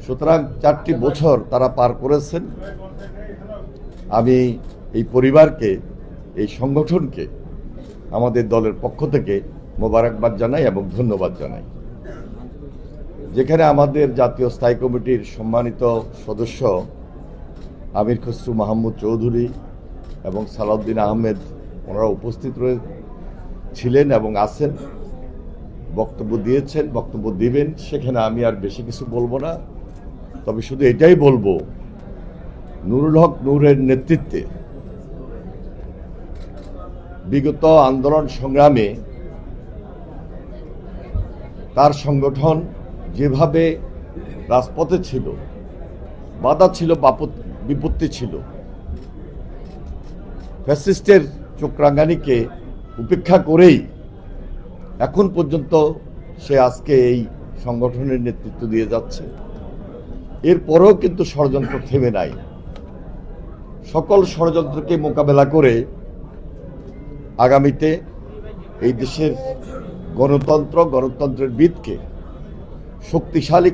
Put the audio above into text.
সুতরাং 4টি বছর তারা পার করেছেন। আমি এই পরিবারকে, এই সংগঠনকে আমাদের দলের পক্ষ থেকে মোবারকবাদ জানাই এবং ধন্যবাদ জানাই। যেখানে আমাদের জাতীয় স্থায়ী কমিটির সম্মানিত সদস্য আমির খসরু মাহমুদ চৌধুরী এবং সালাউদ্দিন আহমেদ ওনারা উপস্থিত ছিলেন এবং আছেন, বক্তব্য দিয়েছেন, বক্তব্য দিবেন, সেখানে আমি আর বেশি কিছু বলবো না। তবে শুধু এটাই বলবো, নুরুল হক নূরের নেতৃত্বে বিগত আন্দোলন সংগ্রামে তার সংগঠন যেভাবে রাজপথে ছিল, বাধা ছিল, বিপত্তি ছিল, ফ্যাসিস্টের চোখরাঙানিকে উপেক্ষা করেই এখন পর্যন্ত সে আজকে এই সংগঠনের নেতৃত্ব দিয়ে যাচ্ছে। এরপরেও কিন্তু ষড়যন্ত্র থেমে নাই। সকল ষড়যন্ত্রকে মোকাবেলা করে আগামীতে এই দেশের গণতন্ত্রের ভিতকে শক্তিশালী